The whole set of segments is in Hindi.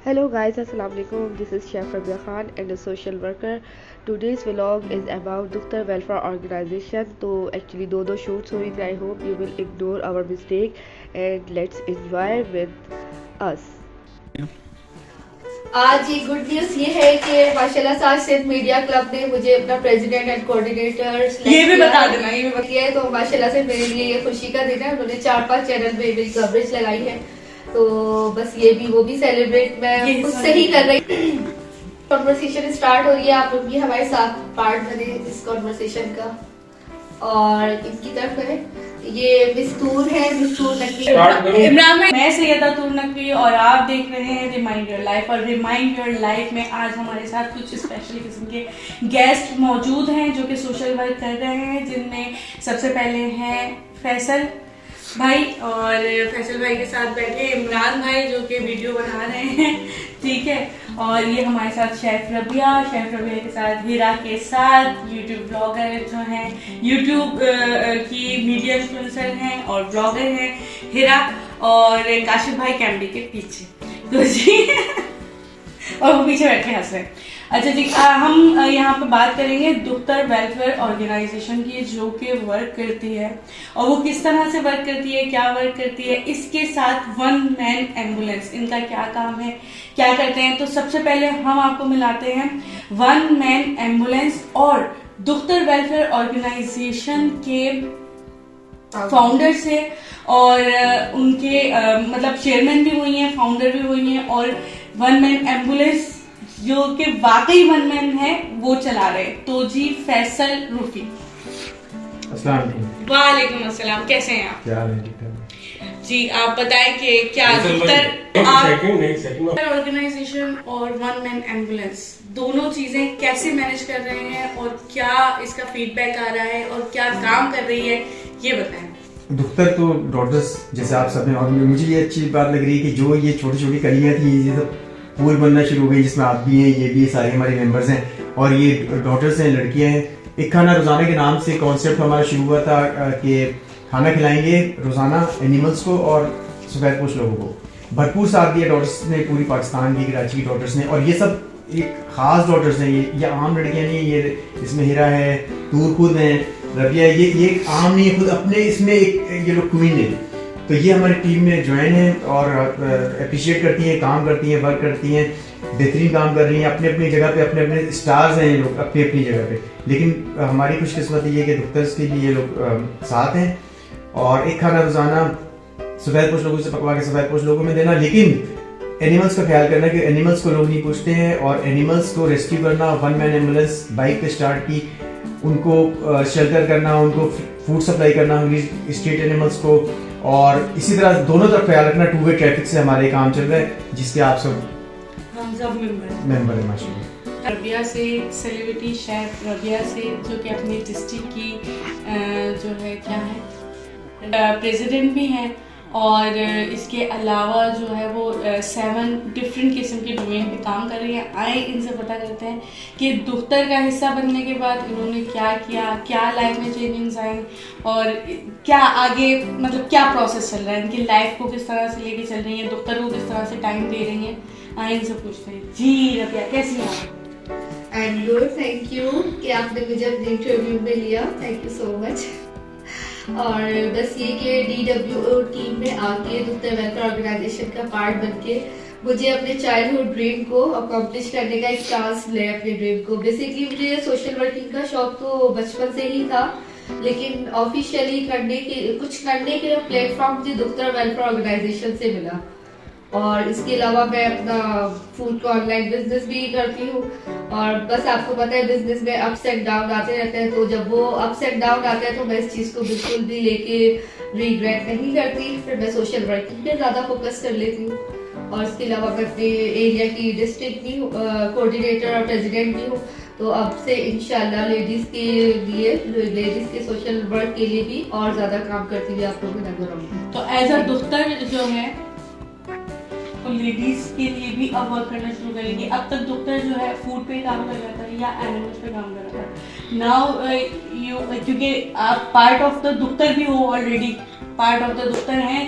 Hello guys, Assalamualaikum. This is Chef Rabia Khan and a social worker. Today's vlog is about Dukhtar Welfare Organization. तो actually दो shoots हुई थी. I hope you will ignore our mistake and let's enjoy with us. आज ये गुड न्यूज ये है कि माशाल्लाह से आज सिंध मीडिया क्लब ने मुझे अपना प्रेसिडेंट एंड कोऑर्डिनेटर ये भी बता देना, ये भी बता किया है। तो माशाल्लाह से मेरे लिए ये खुशी का दिन है। उन्होंने 4-5 चैनल पे मेरी कवरेज लगाई है, तो बस ये भी वो भी सेलिब्रेट मैं खुद से ही कर रही। कॉन्वर्सेशन स्टार्ट हो रही है, आप लोग भी हमारे साथ पार्ट बने इस कॉन्वर्सेशन का। और इनकी तरफ है ये मिस्तूर है, मिस्तूर नकवी इमरान में मैं सैयदा तूर नकवी और आप देख रहे हैं रिमाइंड योर लाइफ। और रिमाइंड योर लाइफ में आज हमारे साथ कुछ स्पेशल किस्म के गेस्ट मौजूद हैं जो कि सोशल वर्क कर रहे हैं, जिनमें सबसे पहले हैं फैसल भाई और फैसल भाई के साथ बैठे इमरान भाई जो कि वीडियो बना रहे हैं, ठीक है। और ये हमारे साथ शेफ रबिया के साथ हिरा के साथ यूट्यूब ब्लॉगर जो हैं, यूट्यूब की मीडिया इन्फ्लुएंसर हैं और ब्लॉगर हैं हिरा, और काशिफ भाई कैमरे के पीछे तो जी और वो पीछे बैठ के हंस रहे हैं। अच्छा जी, हम यहाँ पे बात करेंगे दुख्तर वेलफेयर ऑर्गेनाइजेशन की जो कि वर्क करती है और वो किस तरह से वर्क करती है, क्या वर्क करती है, इसके साथ वन मैन एम्बुलेंस इनका क्या काम है, क्या करते हैं। तो सबसे पहले हम आपको मिलाते हैं वन मैन एम्बुलेंस और दुख्तर वेलफेयर ऑर्गेनाइजेशन के फाउंडर से, और उनके मतलब चेयरमैन भी वही हैं, फाउंडर भी वही हैं, और वन मैन एम्बुलेंस जो कि वाकई वन मैन है वो चला रहे। तो जी फैसल रूफी, वालेकुम अस्सलाम, कैसे हैं आप? क्या है जी आप बताएं कि क्या ऑर्गेनाइजेशन और वन मैन एम्बुलेंस दोनों चीजें कैसे मैनेज कर रहे हैं और क्या इसका फीडबैक आ रहा है और क्या काम कर रही है, ये बताएं। दुख्तर तो डॉटर्स जैसे आप सब ने, और मुझे ये अच्छी बात लग रही है कि जो ये छोटी छोटी कलियां थी ये सब पूल बनना शुरू हो गई, जिसमें आप भी हैं, ये भी सारे हमारे मेंबर्स हैं और ये डॉटर्स हैं, लड़कियां हैं। एक खाना रोजाना के नाम से कॉन्सेप्ट हमारा शुरू हुआ था कि खाना खिलाएंगे रोजाना एनिमल्स को और सफेदपोश लोगों को। भरपूर साथ दिया डॉटर्स ने, पूरी पाकिस्तान की कराची की डॉटर्स ने, और ये सब एक खास डॉटर्स हैं, ये आम लड़कियां नहीं, ये इसमें हिरा है, तूर खुद है, रबिया, ये आम नहीं है, खुद अपने इसमें एक ये लोग क्वीन है। तो ये हमारी टीम में ज्वाइन है और अप्रिशिएट करती हैं, काम करती हैं, वर्क करती हैं, बेहतरीन काम कर रही हैं अपनी अपनी जगह पे, अपने अपने स्टार्स हैं ये लोग अपनी अपनी जगह पे। लेकिन हमारी खुशकिस्मती ये कि दुख्तर्स के भी ये लोग साथ हैं और एक खाना रोजाना सफेदपोश लोगों से पकवा के सफेदपोश लोगों में देना, लेकिन एनिमल्स का ख्याल करना कि एनिमल्स को लोग नहीं पूछते हैं, और एनिमल्स को रेस्क्यू करना, वन मैन एम्बुलेंस बाइक पे स्टार्ट की, उनको शेल्टर करना, उनको फूड सप्लाई करना स्ट्रीट एनिमल्स को, और इसी तरह दोनों तरफ ख्याल रखना। टू वे ट्रैफिक से हमारे काम चल रहा है जिसके आप सब हम सब मेंबर हैं माशाल्लाह। रबिया से सेलिब्रिटी शेफ रबिया से जो कि अपनी डिस्ट्रिक्ट की जो है क्या है प्रेसिडेंट भी हैं, और इसके अलावा जो है वो 7 डिफरेंट किस्म के डोमेन पे काम कर रही है। आए इनसे पता करते हैं कि दुख्तर का हिस्सा बनने के बाद इन्होंने क्या किया, क्या लाइफ में चेंजेस आए और क्या आगे मतलब क्या प्रोसेस चल रहा है, इनकी लाइफ को किस तरह से लेके चल रही है, दुख्तर को किस तरह से टाइम दे रही हैं। आए इनसे पूछते हैं। जी रबिया कैसी हैं आप? I am good, thank you कि आपने मुझे अपने इंटरव्यू में लिया, थैंक यू सो मच। और बस ये कि DWO टीम में आके दुख्तर वेलफेयर ऑर्गेनाइजेशन का पार्ट बनके मुझे अपने चाइल्डहुड ड्रीम को अकॉम्प्लिश करने का एक चांस मिला। अपने ड्रीम को बेसिकली मुझे सोशल वर्किंग का शौक तो बचपन से ही था, लेकिन ऑफिशियली करने के प्लेटफॉर्म मुझे दुख्तर वेलफेयर ऑर्गेनाइजेशन से मिला। और इसके अलावा मैं अपना फूड का ऑनलाइन बिजनेस भी करती हूँ, और बस आपको पता है बिजनेस में अप्स एंड डाउन आते रहते हैं, तो जब वो अप्स एंड डाउन आते हैं तो मैं इस चीज़ को बिल्कुल भी लेके रिग्रेट नहीं करती, फिर मैं सोशल वर्किंग पे ज़्यादा फोकस कर लेती हूँ। और इसके अलावा मैं अपने एरिया की डिस्ट्रिक्ट भी हूँ, कोऑर्डिनेटर और प्रेसिडेंट भी हूँ, तो अब से इंशाल्लाह लेडीज़ के लिए, लेडीज़ के सोशल वर्क के लिए भी और ज़्यादा काम करती हुई आप लोगों को नजर आऊँगी। तो एज अ दुख्तर जो है तो लेडीज के लिए भी अब वर्क करना शुरू करेंगे। अब तक दुख्तर जो है फूड पे काम कर रहा था या एनिमल्स पे काम कर रहा था। नाउ यू क्योंकि आप पार्ट ऑफ द दुख्तर भी हो, already part of the Dukhtar हैं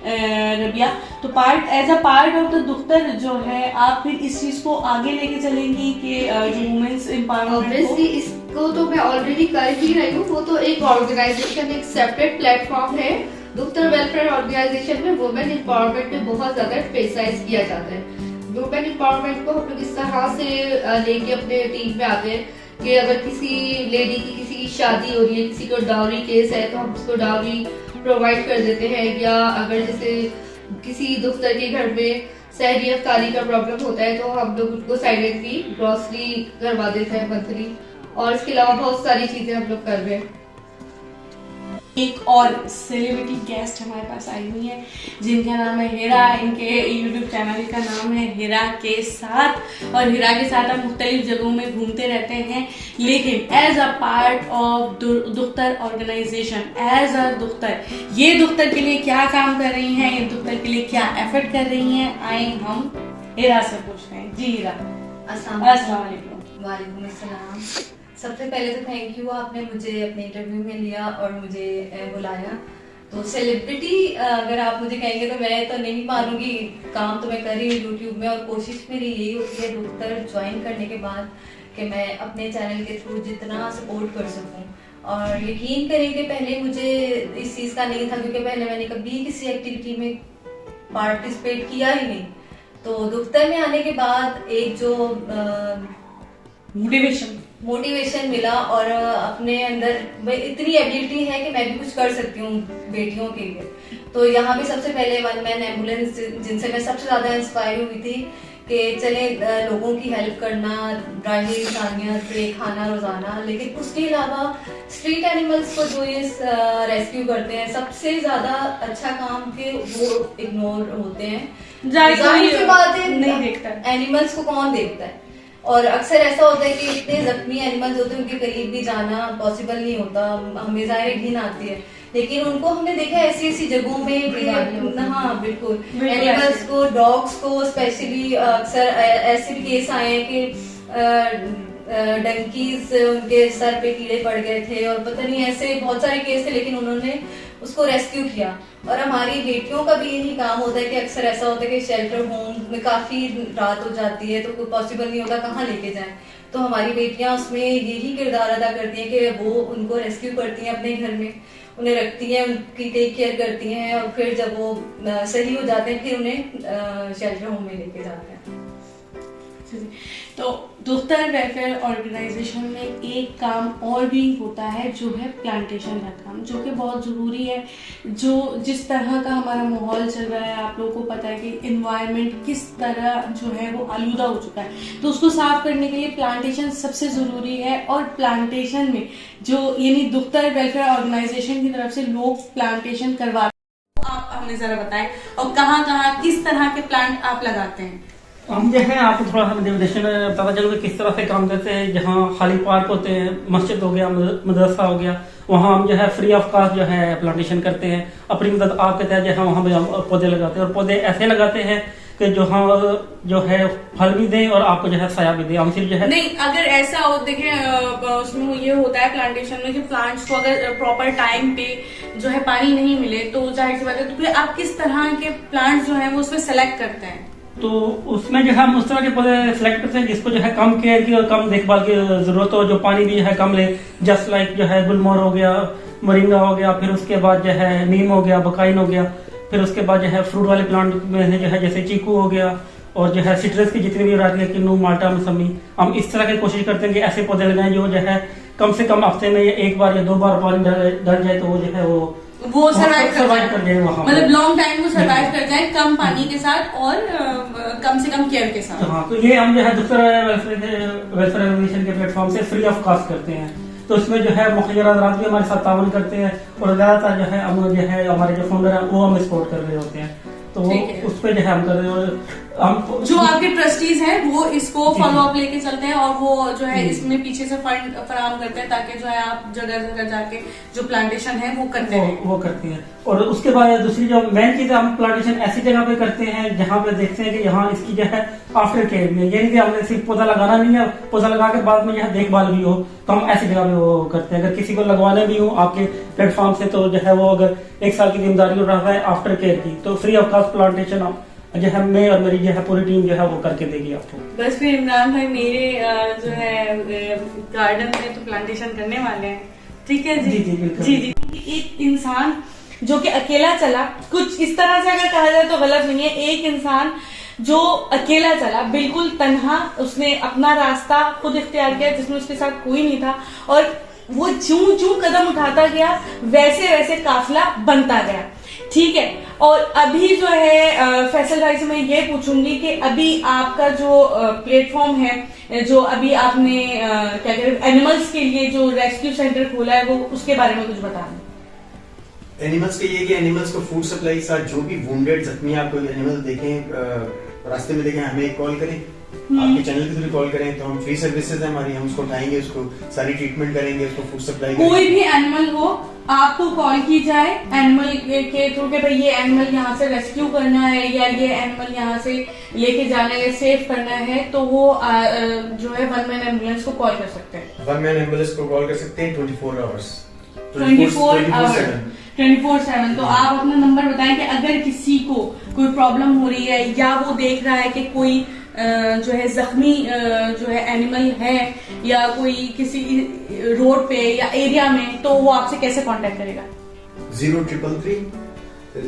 रबिया, तो as a part of the Dukhtar जो है आप फिर इस चीज को आगे लेके चलेंगी कि जो वुमेन्स एम्पावरमेंट ऑब्वियसली इसको तो मैं ऑलरेडी कर ही रही हूँ। वो तो एक ऑर्गेनाइजेशन, एक सेपरेट प्लेटफॉर्म है। दुख्तर वेलफेयर ऑर्गेनाइजेशन में वुमेन एम्पावरमेंट पे बहुत ज्यादा एम्फेसाइज किया जाता है। वुमेन एम्पावरमेंट को हम लोग इस तरह से लेके अपने टीम में आते हैं कि अगर किसी लेडी की किसी की शादी हो रही है, किसी को डाउरी केस है, तो हम उसको डाउरी प्रोवाइड कर देते हैं। या अगर जैसे किसी दुख्तर के घर में सहरी अफ्तारी का प्रॉब्लम होता है तो हम लोग उनको साइलेंटली ग्रॉसरी करवा देते हैं मंथली। और इसके अलावा बहुत सारी चीजें हम लोग कर रहे हैं। एक और सेलिब्रिटी गेस्ट हमारे पास आई हुई है जिनका नाम है हिरा। इनके यूट्यूब चैनल का नाम है हिरा के साथ, और हिरा के साथ आप मुख्तलिफ जगहों में घूमते रहते हैं, लेकिन as a part of Dukhtar organisation, as a Dukhtar, ये दुख्तर के लिए क्या काम कर रही हैं, ये दुख्तर के लिए क्या एफर्ट कर रही हैं, आए हम हिरा से पूछते हैं। जी हिरा, अस्सलाम वालेकुम। वालेकुम अस्सलाम। सबसे पहले तो थैंक यू, आपने मुझे अपने इंटरव्यू में लिया और मुझे बुलाया। तो सेलिब्रिटी अगर आप मुझे कहेंगे तो मैं तो नहीं मानूंगी, काम तो मैं कर रही हूँ यूट्यूब में, और कोशिश मेरी यही होती है दुख्तर ज्वाइन करने के बाद कि मैं अपने चैनल के थ्रू जितना सपोर्ट कर सकूँ। और यकीन करें कि पहले मुझे इस चीज़ का नहीं था, क्योंकि पहले मैंने कभी किसी एक्टिविटी में पार्टिसिपेट किया ही नहीं। तो दुख्तर में आने के बाद एक जो मोटिवेशन मिला और अपने अंदर इतनी एबिलिटी है कि मैं भी कुछ कर सकती हूँ बेटियों के लिए। तो यहाँ पे सबसे पहले वन मैन एम्बुलेंस, जिनसे मैं सबसे ज्यादा इंस्पायर हुई थी कि चले लोगों की हेल्प करना, ड्राइविंग इंसानियत पे खाना रोजाना। लेकिन उसके अलावा स्ट्रीट एनिमल्स को जो ये रेस्क्यू करते हैं, सबसे ज्यादा अच्छा काम के वो इग्नोर होते हैं। जाहिर सी बात है, नहीं देखता एनिमल्स को कौन देखता है। और अक्सर ऐसा होता है कि इतने जख्मी एनिमल्स होते हैं, उनके करीब भी जाना पॉसिबल नहीं होता, हमें ज़ाहिर घिन आती है। लेकिन उनको हमने देखा ऐसी ऐसी जगहों में कि हाँ बिल्कुल, एनिमल्स को, डॉग्स को स्पेशली अक्सर ऐसे भी केस आए हैं कि डंकीज उनके सर पे कीड़े पड़ गए थे, और पता नहीं ऐसे बहुत सारे केस थे, लेकिन उन्होंने उसको रेस्क्यू किया। और हमारी बेटियों का भी यही काम होता है कि अक्सर ऐसा होता है कि शेल्टर होम में काफी रात हो जाती है तो कोई पॉसिबल नहीं होता कहाँ लेके जाएं। तो हमारी बेटियां उसमें यही किरदार अदा करती हैं कि वो उनको रेस्क्यू करती हैं, अपने घर में उन्हें रखती हैं, उनकी टेक केयर करती हैं, और फिर जब वो सही हो जाते हैं फिर उन्हें शेल्टर होम में लेके जाते हैं। तो दुख्तर वेलफेयर ऑर्गेनाइजेशन में एक काम और भी होता है जो है प्लांटेशन का काम, जो कि बहुत ज़रूरी है। जो जिस तरह का हमारा माहौल चल रहा है, आप लोगों को पता है कि इन्वायरमेंट किस तरह जो है वो आलूदा हो चुका है, तो उसको साफ करने के लिए प्लांटेशन सबसे ज़रूरी है। और प्लांटेशन में जो यानी दुख्तर वेलफेयर ऑर्गेनाइजेशन की तरफ से लोग प्लांटेशन करवाते हैं, आप हमें ज़रा बताएं, और कहाँ कहाँ किस तरह के प्लांट आप लगाते हैं। हम जो है आपको थोड़ा सा मोटिवेशन बताना चाहूँगा किस तरह से काम करते हैं। जहाँ खाली पार्क होते हैं, मस्जिद हो गया, मदरसा हो गया, वहाँ हम जो है फ्री ऑफ कॉस्ट जो है प्लांटेशन करते हैं। अपनी मदद आपके तहत जो है वहाँ पे हम पौधे लगाते हैं, और पौधे ऐसे लगाते हैं कि जो है फल भी दें और आपको जो है साया भी दें। हम सिर्फ जो है नहीं, अगर ऐसा हो, देखें उसमें ये होता है प्लांटेशन में कि प्लांट्स को अगर प्रॉपर टाइम पे जो है पानी नहीं मिले तो जाहिर सी बात है, तो फिर आप किस तरह के प्लांट्स जो है वो उसमें सेलेक्ट करते हैं? तो उसमें जो है हम उस तरह के पौधे सिलेक्ट करते हैं जिसको जो है कम केयर की और कम देखभाल की जरूरत हो, जो पानी भी जो है कम ले। जस्ट लाइक जो है गुलमोहर हो गया, मोरिंगा हो गया, फिर उसके बाद जो है नीम हो गया, बकाइन हो गया, फिर उसके बाद जो है फ्रूट वाले प्लांट में जो है जैसे चीकू हो गया, और जो है सिट्रस की जितनी भी वैरायटी है, किन्नू, माल्टा, मौसमी, हम इस तरह की कोशिश करते हैं कि ऐसे पौधे लगाएं जो है कम से कम हफ्ते में एक बार या 2 बार पानी डल जाए तो वो जो है वो सर्वाइव कर जाए, मतलब लॉन्ग टाइम वो सर्वाइव कर जाए कम पानी के साथ और कम से कम केयर के साथ। हाँ, तो ये हम जो है दूसरा वेलफेयर ऑर्गेनाइजेशन के प्लेटफॉर्म से फ्री ऑफ कॉस्ट करते हैं। तो इसमें जो है मुखिया हज़रात भी हमारे साथ तावन करते हैं, और ज़्यादातर जो है हम जो है हमारे जो फाउंडर हैं वो हमें सपोर्ट कर रहे होते हैं। तो उस पर जो है हम कर रहे हैं। हम जो आपके ट्रस्टीज हैं वो इसको फॉलो अप लेके चलते हैं और वो जो है इसमें पीछे से फंड फराहम करते हैं ताकि जो है आप जगह जगह जाके जो प्लांटेशन है वो करते हैं। वो करती हैं। और उसके बाद दूसरी जो मेन चीज है, हम प्लांटेशन ऐसी जगह पे करते हैं जहाँ पे देखते हैं कि यहाँ इसकी जो है आफ्टर केयर भी है, ये नहीं कि हमने सिर्फ पौधा लगाना नहीं है, पौधा लगा के बाद में यहाँ देखभाल भी हो, तो हम ऐसी जगह पे वो करते हैं। अगर किसी को लगवाना भी हो आपके प्लेटफॉर्म से तो जो है वो अगर 1 साल की जिम्मेदारी रहा है आफ्टर केयर की, तो फ्री ऑफ कॉस्ट प्लांटेशन आप जो है मैं और मेरी जो है पूरी टीम जो है वो करके देगी आपको। बस फिर इमरान भाई मेरे जो है गार्डन में तो प्लांटेशन करने वाले हैं, ठीक है जी? जी बिल्कुल। जी। एक इंसान जो कि अकेला चला, कुछ इस तरह से अगर कहा जाए तो गलत नहीं है, एक इंसान जो अकेला चला बिल्कुल तन्हा, उसने अपना रास्ता खुद इख्तियार किया जिसमें उसके साथ कोई नहीं था, और वो जूं जूं कदम उठाता गया वैसे वैसे काफिला बनता गया, ठीक है। और अभी जो है फैसल भाई से मैं ये पूछूंगी कि अभी आपका जो प्लेटफॉर्म है, जो अभी आपने क्या कहते हैं एनिमल्स के लिए जो रेस्क्यू सेंटर खोला है, वो उसके बारे में कुछ बताना। एनिमल्स के ये कि एनिमल्स को फूड सप्लाई के साथ जो भी वुंडेड जख्मी आपको एनिमल देखें रास्ते में देखें, हमें एक कॉल करें, आपके चैनल के थ्रू कॉल करें, तो हम फ्री सर्विसेज है हमारी, हम उसको उठाएंगे, उसको सारी ट्रीटमेंट करेंगे, उसको फूड सप्लाई करेंगे। कोई भी एनिमल हो आपको कॉल की जाए एनिमल के थ्रू के भाई ये एनिमल यहाँ से रेस्क्यू करना है या ये एनिमल यहाँ से लेके जाना है, सेव करना है, तो वो जो है 1 मैन एम्बुलेंस को कॉल कर सकते हैं। 1 मैन एम्बुलेंस को कॉल कर सकते हैं 24 आवर्स 24/7। तो आप अपना नंबर बताएं कि अगर किसी को कोई प्रॉब्लम हो रही है या वो देख रहा है कि कोई जो है जख्मी जो है एनिमल है या कोई किसी रोड पे या एरिया में, तो वो आपसे कैसे कांटेक्ट करेगा? 0333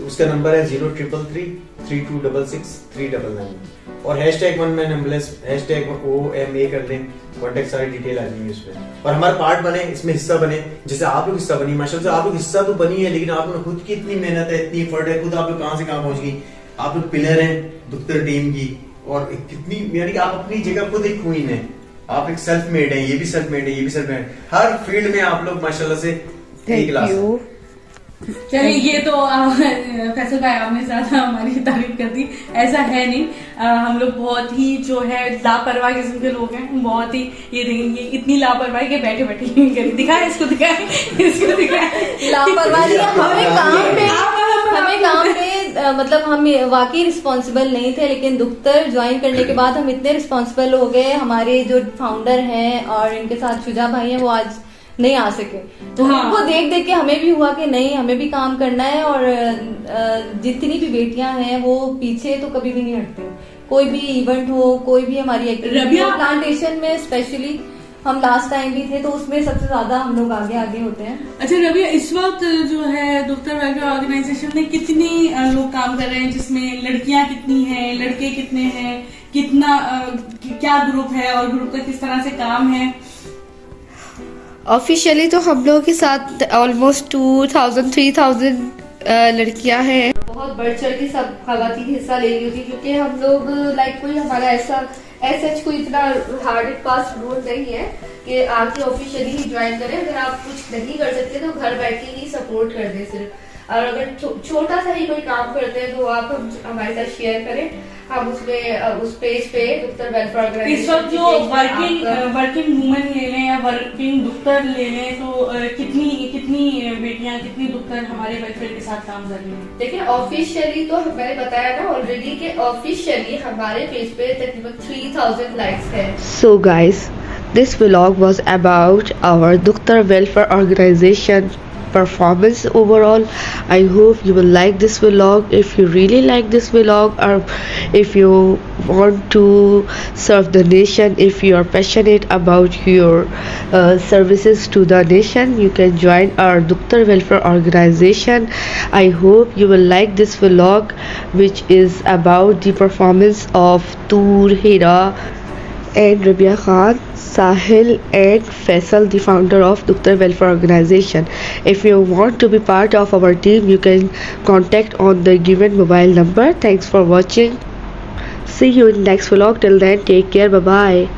उसका नंबर है 0333-3266-399 और #1 मैन एम्बुलेंस #OMA कर लें, कॉन्टेक्ट सारी डिटेल आ जाएगी उसमें। और हमारा पार्ट बने, इसमें हिस्सा बने, जैसे आप लोग हिस्सा बनी, माशाल्लाह आप लोग हिस्सा तो बनी है, लेकिन आप लोग खुद की इतनी मेहनत है, इतनी एफर्ट है, खुद आप लोग कहां से कहां पहुंच गई, आप लोग पिलर हैं दुख्तर टीम की, और कितनी यानी कि आप अपनी जगह खुद एक क्वीन है, आप एक सेल्फ मेड है, ये भी सेल्फ मेड है, ये भी सेल्फ मेड, हर फील्ड में आप लोग माशाल्लाह से एक क्लास। चलिए ये तो फैसल भाई आपने ज्यादा हमारी तारीफ कर दी, ऐसा है नहीं। हम लोग बहुत ही जो है लापरवाह किस्म के लोग हैं, बहुत ही ये देखेंगे इतनी लापरवाही के बैठे बैठे करी, दिखाए इसको दिखाए लापरवाही हमें काम पे मतलब हम वाकई रिस्पॉन्सिबल नहीं थे, लेकिन दुख्तर ज्वाइन करने के बाद हम इतने रिस्पॉन्सिबल हो गए। हमारे जो फाउंडर हैं और इनके साथ शुजा भाई हैं, वो आज नहीं आ सके, तो उनको देख देख के हमें भी हुआ कि नहीं, हमें भी काम करना है। और जितनी भी बेटियां हैं वो पीछे तो कभी भी नहीं हटती, कोई भी इवेंट हो, कोई भी हमारी एक्टिविटी हो, प्लांटेशन में स्पेशली हम लास्ट टाइम भी थे तो उसमें सबसे ज्यादा हम लोग आगे होते हैं। अच्छा रबिया, इस वक्त जो है दुख्तर वेलफेयर ऑर्गेनाइजेशन में कितनी लोग काम कर रहे हैं, जिसमें लड़कियां कितनी हैं, लड़के कितने हैं, कितना क्या ग्रुप है और ग्रुप का किस तरह से काम है? ऑफिशियली तो हम लोगों के साथ ऑलमोस्ट 2000-3000 लड़कियां हैं। बहुत बढ़ चढ़ के सब खवातीन हिस्सा ले रही होती, क्योंकि हम लोग लाइक कोई हमारा ऐसा कोई इतना हार्ड एंड फास्ट रूल नहीं है कि आके ऑफिशियली ही ज्वाइन करें। अगर आप कुछ नहीं कर सकते तो घर बैठ के ही सपोर्ट कर दें सिर्फ, और अगर छोटा सा ही कोई काम करते हैं तो आप हमारे साथ शेयर करें, हम उसमें उस पेज पे दुख्तर वेलफेयर ऑर्गेनाइजेशन इस वक्त जो वर्किंग वुमेन ले लें या वर्किंग दुख्तर ले लें, तो कितनी बेटियां, कितनी दुख्तर हमारे वेलफेयर के साथ काम कर रही हैं? देखिए ऑफिशियली तो मैंने बताया ना ऑलरेडी कि ऑफिशियली हमारे पेज पे तकरीबन 3000 लाइक्स है। So guys, this vlog was about our Dukhtar Welfare Organization performance overall. I hope you will like this vlog. If you really like this vlog, or if you want to serve the nation, if you are passionate about your services to the nation, you can join our Dukhtar Welfare Organization. I hope you will like this vlog, which is about the performance of Toor, Hira and Rabia Khan, Sahil and Faisal, the founder of Dukhtar Welfare Organization. If you want to be part of our team, you can contact on the given mobile number. Thanks for watching. See you in next vlog. Till then, take care. Bye bye.